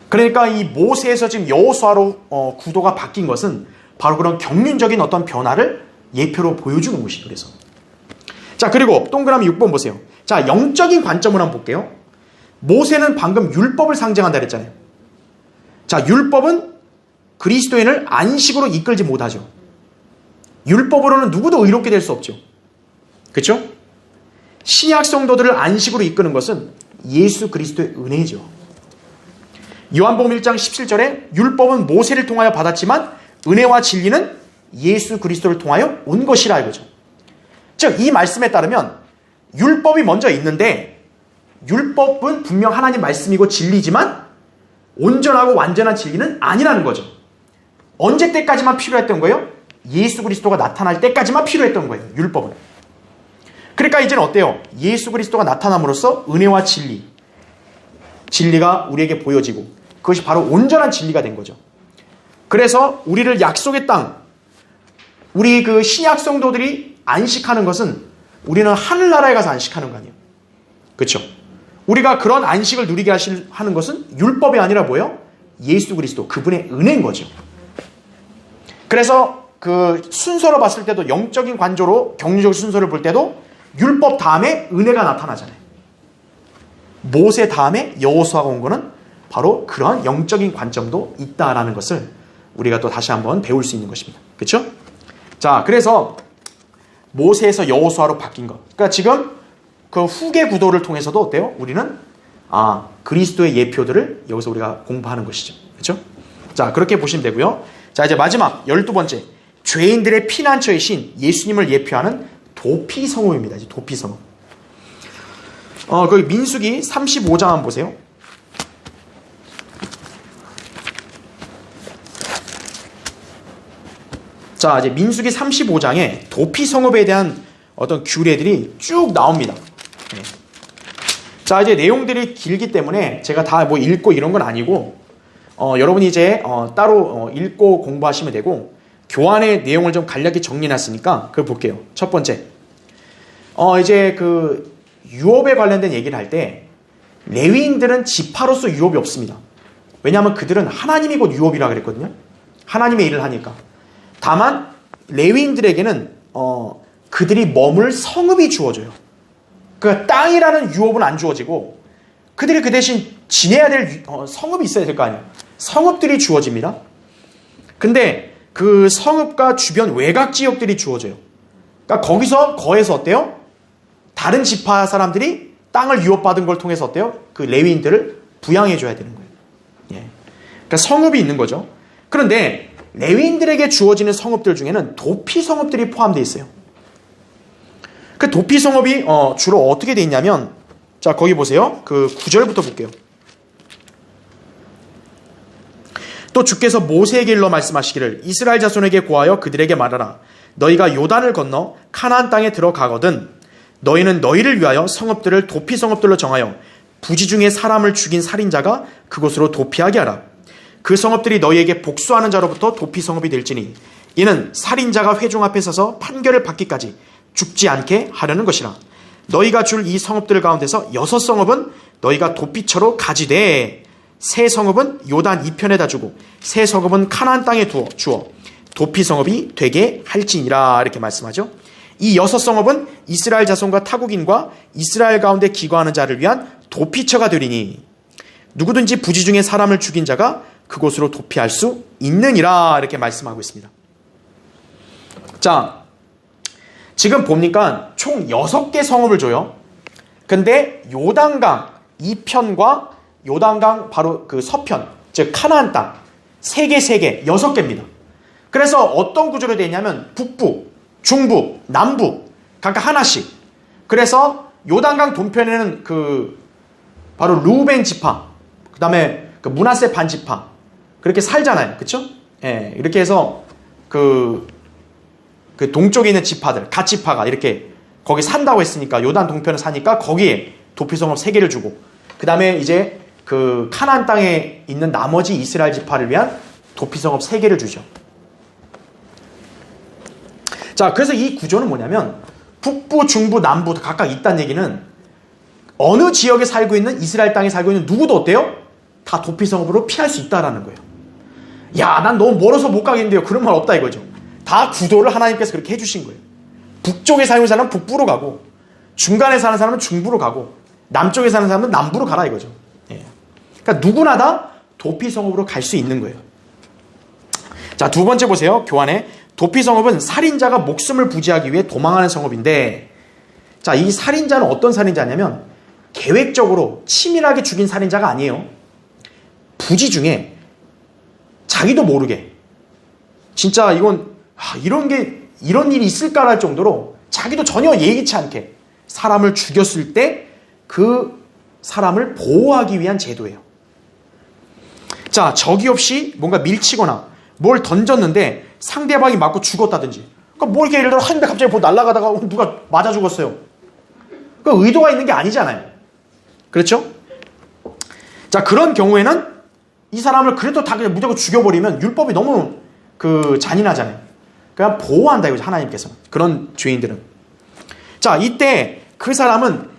그러니까 이 모세에서 지금 여호수아로 구도가 바뀐 것은 바로 그런 경륜적인 어떤 변화를 예표로 보여주는 것이죠. 그래서 자, 그리고 동그라미 6번 보세요. 자, 영적인 관점을 한번 볼게요. 모세는 방금 율법을 상징한다 그랬잖아요. 자, 율법은 그리스도인을 안식으로 이끌지 못하죠. 율법으로는 누구도 의롭게 될 수 없죠. 그렇죠? 신약 성도들을 안식으로 이끄는 것은 예수 그리스도의 은혜죠. 요한복음 1장 17절에 율법은 모세를 통하여 받았지만 은혜와 진리는 예수 그리스도를 통하여 온 것이라 이거죠. 즉, 이 말씀에 따르면 율법이 먼저 있는데 율법은 분명 하나님 말씀이고 진리지만 온전하고 완전한 진리는 아니라는 거죠. 언제 때까지만 필요했던 거예요? 예수 그리스도가 나타날 때까지만 필요했던 거예요. 율법은. 그러니까 이제는 어때요? 예수 그리스도가 나타남으로써 은혜와 진리가 우리에게 보여지고 그것이 바로 온전한 진리가 된 거죠. 그래서 우리를 약속의 땅, 우리 그 신약 성도들이 안식하는 것은 우리는 하늘나라에 가서 안식하는 거 아니에요. 그렇죠? 우리가 그런 안식을 누리게 하는 것은 율법이 아니라 뭐예요? 예수 그리스도, 그분의 은혜인 거죠. 그래서 그 순서로 봤을 때도 영적인 관조로 경륜적 순서를 볼 때도 율법 다음에 은혜가 나타나잖아요. 모세 다음에 여호수아가 온 거는 바로 그런 영적인 관점도 있다라는 것을 우리가 또 다시 한번 배울 수 있는 것입니다. 그렇죠? 자, 그래서 모세에서 여호수아로 바뀐 것. 그러니까 지금 그 후계 구도를 통해서도 어때요? 우리는 그리스도의 예표들을 여기서 우리가 공부하는 것이죠. 그렇죠? 자, 그렇게 보시면 되고요. 자, 이제 마지막 12번째. 죄인들의 피난처의 신 예수님을 예표하는 도피성읍입니다. 이제 도피성읍. 거기 민수기 35장 한번 보세요. 자, 이제 민수기 35장에 도피성읍에 대한 어떤 규례들이 쭉 나옵니다. 네. 자, 이제 내용들이 길기 때문에 제가 다 뭐 읽고 이런 건 아니고 여러분이 이제 따로 읽고 공부하시면 되고 교환의 내용을 좀 간략히 정리해놨으니까 그걸 볼게요. 첫 번째, 이제 그 유업에 관련된 얘기를 할 때 레위인들은 지파로서 유업이 없습니다. 왜냐하면 그들은 하나님이 곧 유업이라 그랬거든요. 하나님의 일을 하니까. 다만 레위인들에게는 그들이 머물 성읍이 주어져요. 그러니까 땅이라는 유업은 안 주어지고 그들이 그 대신 지내야 될 성읍이 있어야 될 거 아니에요. 성읍들이 주어집니다. 근데 그 성읍과 주변 외곽 지역들이 주어져요. 그러니까 거기서 거해서 어때요? 다른 지파 사람들이 땅을 유업받은 걸 통해서 어때요? 그 레위인들을 부양해 줘야 되는 거예요. 예. 그러니까 성읍이 있는 거죠. 그런데 레위인들에게 주어지는 성읍들 중에는 도피 성읍들이 포함되어 있어요. 그 도피 성읍이 주로 어떻게 되어 있냐면, 자, 거기 보세요. 그 9절부터 볼게요. 또 주께서 모세에게 일러 말씀하시기를 이스라엘 자손에게 고하여 그들에게 말하라. 너희가 요단을 건너 가나안 땅에 들어가거든 너희는 너희를 위하여 성읍들을 도피 성읍들로 정하여 부지 중에 사람을 죽인 살인자가 그곳으로 도피하게 하라. 그 성읍들이 너희에게 복수하는 자로부터 도피 성읍이 될지니 이는 살인자가 회중 앞에 서서 판결을 받기까지 죽지 않게 하려는 것이라. 너희가 줄 이 성읍들 가운데서 6성읍은 너희가 도피처로 가지되 세 성읍은 요단 이편에다 주고 세 성읍은 가나안 땅에 주어 도피 성읍이 되게 할지니라. 이렇게 말씀하죠. 이 6성읍은 이스라엘 자손과 타국인과 이스라엘 가운데 기거하는 자를 위한 도피처가 되리니 누구든지 부지 중에 사람을 죽인 자가 그곳으로 도피할 수 있느니라. 이렇게 말씀하고 있습니다. 자, 지금 보니까 총 6개 성읍을 줘요. 근데 요단강 이편과 요단강 바로 그 서편, 즉 가나안 땅 3개, 6개입니다. 그래서 어떤 구조로 되어 있냐면 북부, 중부, 남부 각각 하나씩. 그래서 요단강 동편에는 그 바로 루벤 지파, 그 다음에 그 므낫세 반 지파 그렇게 살잖아요. 그렇죠? 예, 이렇게 해서 그 동쪽에 있는 지파들, 갓 지파가 이렇게 거기 산다고 했으니까 요단 동편에 사니까 거기에 도피성읍 3개를 주고 그 다음에 이제 그 카나안 땅에 있는 나머지 이스라엘 지파를 위한 도피성읍 3개를 주죠. 자, 그래서 이 구조는 뭐냐면 북부, 중부, 남부 각각 있다는 얘기는 어느 지역에 살고 있는 이스라엘 땅에 살고 있는 누구도 어때요? 다 도피성읍으로 피할 수 있다라는 거예요. 야, 난 너무 멀어서 못 가겠는데요. 그런 말 없다 이거죠. 다 구도를 하나님께서 그렇게 해주신 거예요. 북쪽에 사는 사람은 북부로 가고, 중간에 사는 사람은 중부로 가고, 남쪽에 사는 사람은 남부로 가라 이거죠. 예. 그러니까 누구나 다 도피성읍으로 갈 수 있는 거예요. 자, 두 번째 보세요. 교환에 도피성읍은 살인자가 목숨을 부지하기 위해 도망하는 성읍인데, 자, 이 살인자는 어떤 살인자냐면 계획적으로 치밀하게 죽인 살인자가 아니에요. 부지 중에 자기도 모르게 진짜 이런 일이 있을까 할 정도로 자기도 전혀 예기치 않게 사람을 죽였을 때 그 사람을 보호하기 위한 제도예요. 자, 적이 없이 뭔가 밀치거나 뭘 던졌는데 상대방이 맞고 죽었다든지, 그러니까 뭐 이렇게 예를 들어 하는데 갑자기 뭐 날아가다가 누가 맞아 죽었어요. 그 의도가 있는 게 아니잖아요. 그렇죠? 자, 그런 경우에는 이 사람을 그래도 다 그냥 무조건 죽여버리면 율법이 너무 잔인하잖아요. 그냥 보호한다 이거죠, 하나님께서는. 그런 죄인들은. 자, 이때 그 사람은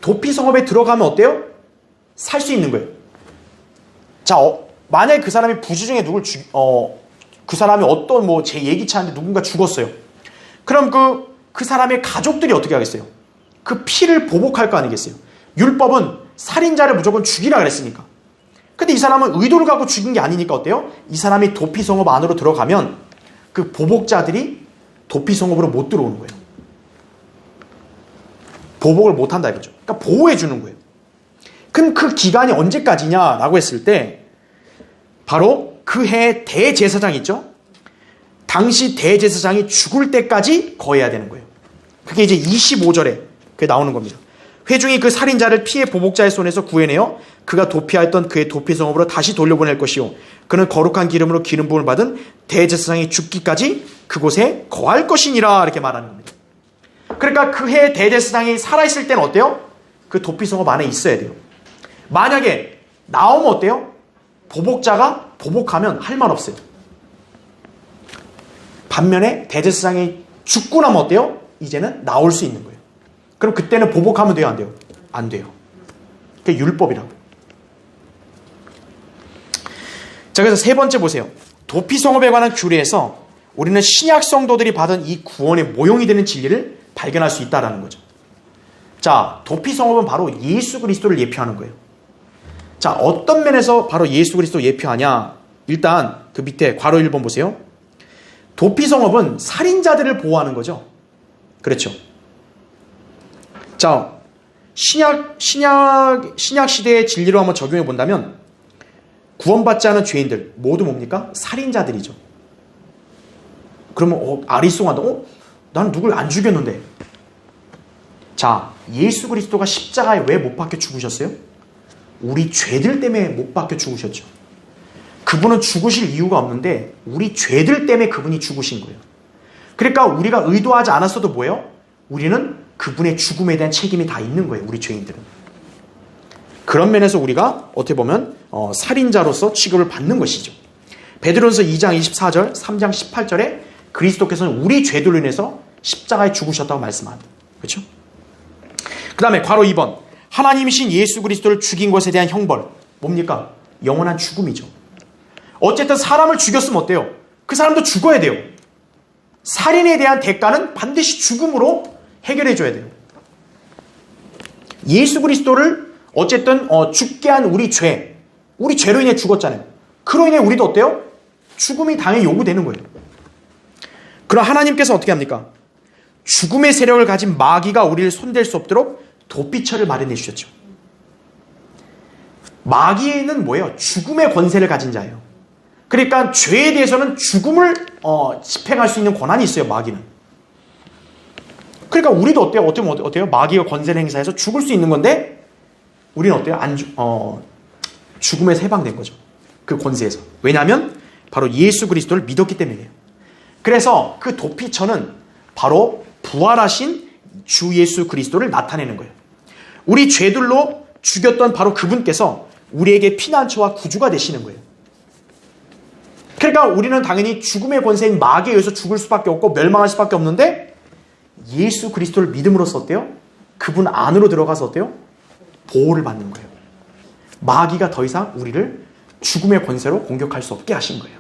도피성읍에 들어가면 어때요? 살 수 있는 거예요. 자, 만약에 그 사람이 부지 중에 그 사람이 어떤 제 예기치 않은데 누군가 죽었어요. 그럼 그 사람의 가족들이 어떻게 하겠어요? 그 피를 보복할 거 아니겠어요? 율법은 살인자를 무조건 죽이라 그랬으니까. 근데 이 사람은 의도를 갖고 죽인 게 아니니까 어때요? 이 사람이 도피성읍 안으로 들어가면 그 보복자들이 도피성읍으로 못 들어오는 거예요. 보복을 못 한다 이거죠. 그러니까 보호해 주는 거예요. 그럼 그 기간이 언제까지냐라고 했을 때 바로 그 해 대제사장 있죠? 당시 대제사장이 죽을 때까지 거해야 되는 거예요. 그게 이제 25절에 그게 나오는 겁니다. 회중이 그 살인자를 피해 보복자의 손에서 구해내어 그가 도피하였던 그의 도피성읍으로 다시 돌려보낼 것이요, 그는 거룩한 기름으로 기름 부음을 받은 대제사장이 죽기까지 그곳에 거할 것이니라, 이렇게 말하는 겁니다. 그러니까 그 해 대제사장이 살아있을 때는 어때요? 그 도피성읍 안에 있어야 돼요. 만약에 나오면 어때요? 보복자가 보복하면 할 말 없어요. 반면에 대제사장이 죽고 나면 어때요? 이제는 나올 수 있는 거예요. 그럼 그때는 보복하면 돼요, 안 돼요? 안 돼요. 그게 율법이라고. 자, 그래서 세 번째 보세요. 도피성읍에 관한 규례에서 우리는 신약 성도들이 받은 이 구원의 모형이 되는 진리를 발견할 수 있다는 거죠. 자, 도피성읍은 바로 예수 그리스도를 예표하는 거예요. 자, 어떤 면에서 바로 예수 그리스도 예표하냐? 일단 그 밑에 괄호 1번 보세요. 도피성읍은 살인자들을 보호하는 거죠. 그렇죠. 자, 신약 시대의 진리로 한번 적용해 본다면 구원받지 않은 죄인들 모두 뭡니까? 살인자들이죠. 그러면 아리송하다. 나는 누굴 안 죽였는데. 자, 예수 그리스도가 십자가에 왜 못 박혀 죽으셨어요? 우리 죄들 때문에 못 박혀 죽으셨죠. 그분은 죽으실 이유가 없는데 우리 죄들 때문에 그분이 죽으신 거예요. 그러니까 우리가 의도하지 않았어도 뭐예요? 우리는 그분의 죽음에 대한 책임이 다 있는 거예요. 우리 죄인들은. 그런 면에서 우리가 어떻게 보면 살인자로서 취급을 받는 것이죠. 베드로전서 2장 24절, 3장 18절에 그리스도께서는 우리 죄들로 인해서 십자가에 죽으셨다고 말씀합니다. 그렇죠? 그 다음에 괄호 2번. 하나님이신 예수 그리스도를 죽인 것에 대한 형벌. 뭡니까? 영원한 죽음이죠. 어쨌든 사람을 죽였으면 어때요? 그 사람도 죽어야 돼요. 살인에 대한 대가는 반드시 죽음으로 해결해줘야 돼요. 예수 그리스도를 어쨌든 죽게 한 우리 죄로 인해 죽었잖아요. 그로 인해 우리도 어때요? 죽음이 당연히 요구되는 거예요. 그럼 하나님께서 어떻게 합니까? 죽음의 세력을 가진 마귀가 우리를 손댈 수 없도록 도피처를 마련해 주셨죠. 마귀는 뭐예요? 죽음의 권세를 가진 자예요. 그러니까 죄에 대해서는 죽음을 집행할 수 있는 권한이 있어요. 마귀는. 그러니까 우리도 어때요? 마귀가 권세를 행사해서 죽을 수 있는 건데 우리는 어때요? 죽음에서 해방된 거죠. 그 권세에서. 왜냐하면 바로 예수 그리스도를 믿었기 때문이에요. 그래서 그 도피처는 바로 부활하신 주 예수 그리스도를 나타내는 거예요. 우리 죄들로 죽였던 바로 그분께서 우리에게 피난처와 구주가 되시는 거예요. 그러니까 우리는 당연히 죽음의 권세인 마귀에 의해서 죽을 수밖에 없고 멸망할 수밖에 없는데 예수 그리스도를 믿음으로써 어때요? 그분 안으로 들어가서 어때요? 보호를 받는 거예요. 마귀가 더 이상 우리를 죽음의 권세로 공격할 수 없게 하신 거예요.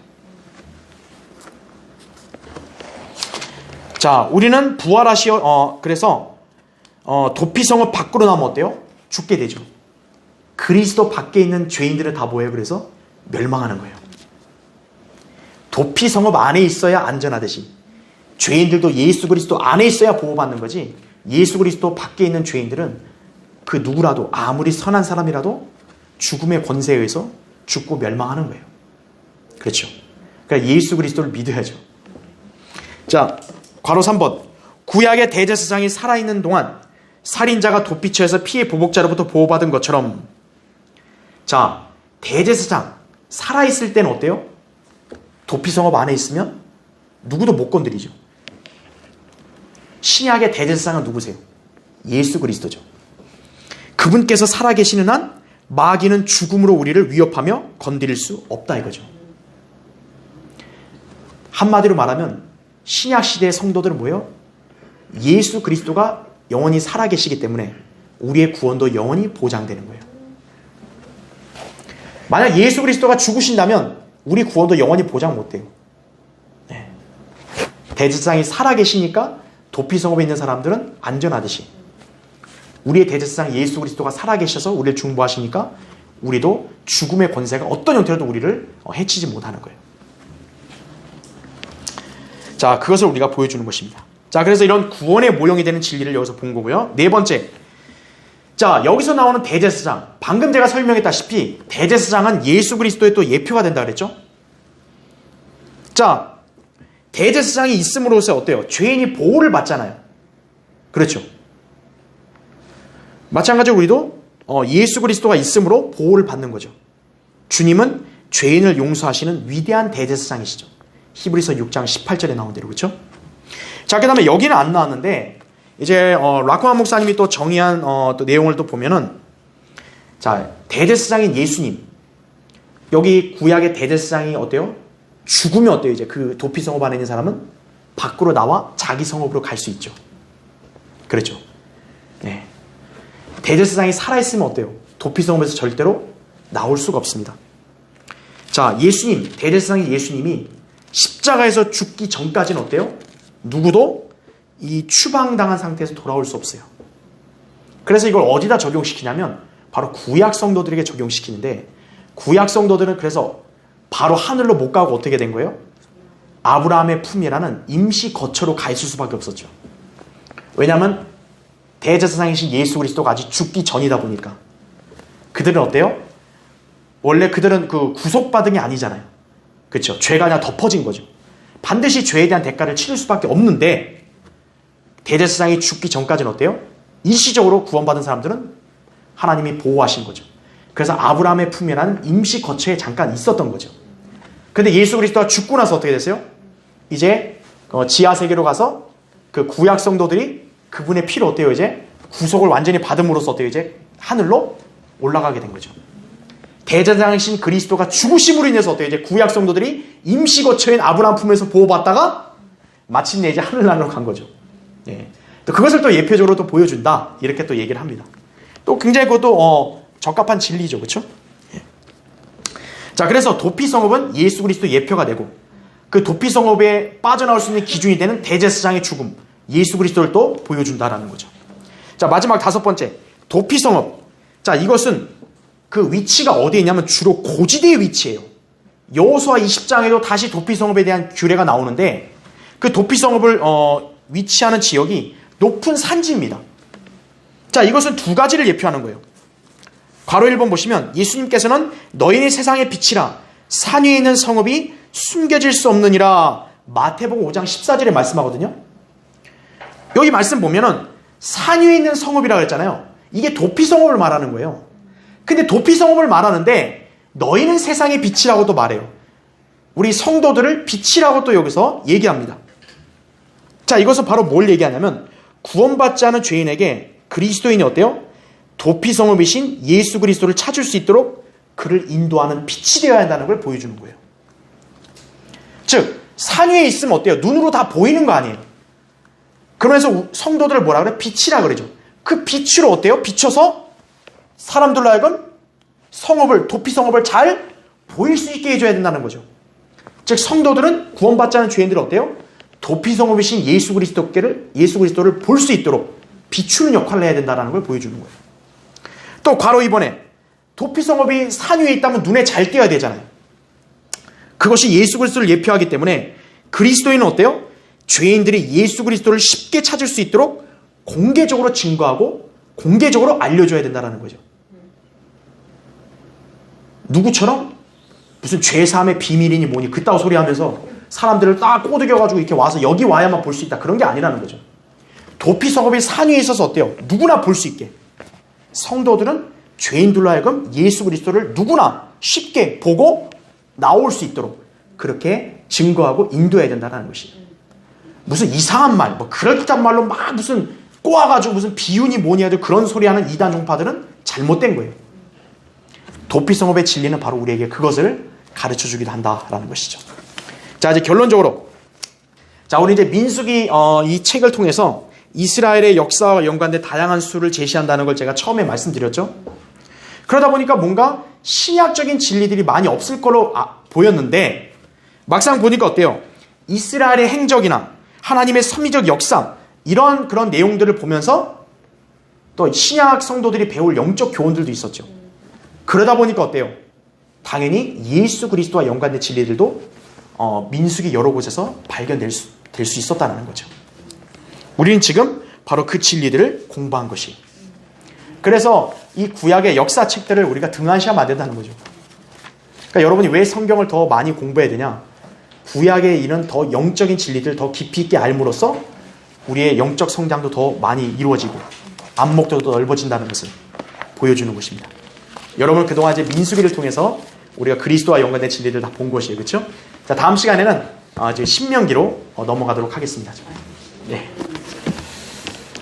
자, 우리는 부활하시어 그래서 도피성읍 밖으로 나면 어때요? 죽게 되죠. 그리스도 밖에 있는 죄인들은 다 뭐예요? 그래서 멸망하는 거예요. 도피성읍 안에 있어야 안전하듯이 죄인들도 예수 그리스도 안에 있어야 보호받는 거지, 예수 그리스도 밖에 있는 죄인들은 그 누구라도 아무리 선한 사람이라도 죽음의 권세에 의해서 죽고 멸망하는 거예요. 그렇죠. 그러니까 예수 그리스도를 믿어야죠. 자, 괄호 3번. 구약의 대제사장이 살아있는 동안 살인자가 도피처에서 피해 보복자로부터 보호받은 것처럼, 자, 대제사장 살아있을 때는 어때요? 도피성읍 안에 있으면 누구도 못 건드리죠. 신약의 대제사장은 누구세요? 예수 그리스도죠. 그분께서 살아계시는 한 마귀는 죽음으로 우리를 위협하며 건드릴 수 없다 이거죠. 한마디로 말하면 신약 시대의 성도들은 뭐예요? 예수 그리스도가 영원히 살아계시기 때문에 우리의 구원도 영원히 보장되는 거예요. 만약 예수 그리스도가 죽으신다면 우리 구원도 영원히 보장 못돼요. 네. 대제사장이 살아계시니까 도피성읍에 있는 사람들은 안전하듯이 우리의 대제사장 예수 그리스도가 살아계셔서 우리를 중보하시니까 우리도 죽음의 권세가 어떤 형태로도 우리를 해치지 못하는 거예요. 자, 그것을 우리가 보여주는 것입니다. 자, 그래서 이런 구원의 모형이 되는 진리를 여기서 본 거고요. 네 번째. 자, 여기서 나오는 대제사장. 방금 제가 설명했다시피 대제사장은 예수 그리스도의 또 예표가 된다 그랬죠? 자, 대제사장이 있음으로써 어때요? 죄인이 보호를 받잖아요. 그렇죠? 마찬가지로 우리도 예수 그리스도가 있음으로 보호를 받는 거죠. 주님은 죄인을 용서하시는 위대한 대제사장이시죠. 히브리서 6장 18절에 나온 대로, 그렇죠? 자, 그 다음에 여기는 안 나왔는데 이제 라코만 목사님이 또 정의한 또 내용을 또 보면은, 자, 대제사장인 예수님, 여기 구약의 대제사장이 어때요? 죽으면 어때요? 이제 그 도피성읍 안에 있는 사람은 밖으로 나와 자기 성읍으로 갈 수 있죠. 그렇죠? 네. 대제사장이 살아있으면 어때요? 도피성읍에서 절대로 나올 수가 없습니다. 자, 예수님, 대제사장인 예수님이 십자가에서 죽기 전까지는 어때요? 누구도 이 추방당한 상태에서 돌아올 수 없어요. 그래서 이걸 어디다 적용시키냐면 바로 구약 성도들에게 적용시키는데, 구약 성도들은 그래서 바로 하늘로 못 가고 어떻게 된 거예요? 아브라함의 품이라는 임시 거처로 가 있을 수밖에 없었죠. 왜냐하면 대제사장이신 예수 그리스도가 아직 죽기 전이다 보니까. 그들은 어때요? 원래 그들은 그 구속받은 게 아니잖아요. 그렇죠? 죄가 그냥 덮어진 거죠. 반드시 죄에 대한 대가를 치를 수밖에 없는데, 대제사장이 죽기 전까지는 어때요? 일시적으로 구원받은 사람들은 하나님이 보호하신 거죠. 그래서 아브라함의 품이라는 임시 거처에 잠깐 있었던 거죠. 근데 예수 그리스도가 죽고 나서 어떻게 됐어요? 이제 지하 세계로 가서 그 구약 성도들이 그분의 피로 어때요? 이제 구속을 완전히 받음으로써 어때요? 이제 하늘로 올라가게 된 거죠. 대제사장이신 그리스도가 죽으심으로 인해서 어때요? 이제 구약 성도들이 임시 거처인 아브라함 품에서 보호받다가 마침내 이제 하늘나라로 간 거죠. 예. 또 그것을 또 예표적으로 또 보여준다, 이렇게 또 얘기를 합니다. 또 굉장히 그것도 적합한 진리죠, 그렇죠? 예. 자, 그래서 도피성읍은 예수 그리스도 예표가 되고, 그 도피성읍에 빠져나올 수 있는 기준이 되는 대제사장의 죽음, 예수 그리스도를 또 보여준다라는 거죠. 자, 마지막 다섯 번째, 도피성읍. 자, 이것은 그 위치가 어디에 있냐면 주로 고지대의 위치예요. 여호수아 20장에도 다시 도피성읍에 대한 규례가 나오는데, 그 도피성읍을 위치하는 지역이 높은 산지입니다. 자, 이것은 두 가지를 예표하는 거예요. 괄호 1번 보시면 예수님께서는 너희는 세상의 빛이라, 산 위에 있는 성읍이 숨겨질 수 없느니라, 마태복음 5장 14절에 말씀하거든요. 여기 말씀 보면은 산 위에 있는 성읍이라고 했잖아요. 이게 도피성읍을 말하는 거예요. 근데 도피성읍을 말하는데 너희는 세상의 빛이라고도 말해요. 우리 성도들을 빛이라고 또 여기서 얘기합니다. 자, 이것은 바로 뭘 얘기하냐면 구원받지 않은 죄인에게 그리스도인이 어때요? 도피성읍이신 예수 그리스도를 찾을 수 있도록 그를 인도하는 빛이 되어야 한다는 걸 보여주는 거예요. 즉 산 위에 있으면 어때요? 눈으로 다 보이는 거 아니에요. 그러면서 성도들을 뭐라 그래? 빛이라 그러죠. 그 빛으로 어때요? 비춰서 사람들로 하여금 도피 성읍을 잘 보일 수 있게 해줘야 된다는 거죠. 즉 성도들은 구원받지 않은 죄인들은 어때요? 도피 성읍이신 예수 그리스도를 볼 수 있도록 비추는 역할을 해야 된다는 걸 보여주는 거예요. 또 괄호 2번에 도피 성읍이 산 위에 있다면 눈에 잘 띄어야 되잖아요. 그것이 예수 그리스도를 예표하기 때문에 그리스도인은 어때요? 죄인들이 예수 그리스도를 쉽게 찾을 수 있도록 공개적으로 증거하고 공개적으로 알려줘야 된다는 거죠. 누구처럼? 무슨 죄사함의 비밀이니 뭐니 그따구 소리 하면서 사람들을 딱 꼬드겨가지고 이렇게 와서 여기 와야만 볼 수 있다. 그런 게 아니라는 거죠. 도피 성읍이 산 위에 있어서 어때요? 누구나 볼 수 있게. 성도들은 죄인들로 하여금 예수 그리스도를 누구나 쉽게 보고 나올 수 있도록 그렇게 증거하고 인도해야 된다는 것이에요. 무슨 이상한 말, 뭐 그럴듯한 말로 막 무슨 꼬아가지고 무슨 비유니 뭐니 해도 그런 소리 하는 이단 종파들은 잘못된 거예요. 도피 성읍의 진리는 바로 우리에게 그것을 가르쳐 주기도 한다라는 것이죠. 자, 이제 결론적으로. 자, 우리 이제 민수기 이 책을 통해서 이스라엘의 역사와 연관된 다양한 수를 제시한다는 걸 제가 처음에 말씀드렸죠. 그러다 보니까 뭔가 신약적인 진리들이 많이 없을 걸로 보였는데 막상 보니까 어때요? 이스라엘의 행적이나 하나님의 섭리적 역사 이런 그런 내용들을 보면서 또 신약 성도들이 배울 영적 교훈들도 있었죠. 그러다 보니까 어때요? 당연히 예수 그리스도와 연관된 진리들도 민수기 여러 곳에서 발견될 수 있었다는 거죠. 우리는 지금 바로 그 진리들을 공부한 것이. 그래서 이 구약의 역사책들을 우리가 등한시하면 안 된다는 거죠. 그러니까 여러분이 왜 성경을 더 많이 공부해야 되냐? 구약에 있는 더 영적인 진리들 더 깊이 있게 알므로써 우리의 영적 성장도 더 많이 이루어지고 안목도 더 넓어진다는 것을 보여주는 것입니다. 여러분 그동안 이제 민수기를 통해서 우리가 그리스도와 연관된 진리들 다 본 것이에요. 그렇죠? 자, 다음 시간에는 이제 신명기로 넘어가도록 하겠습니다. 네.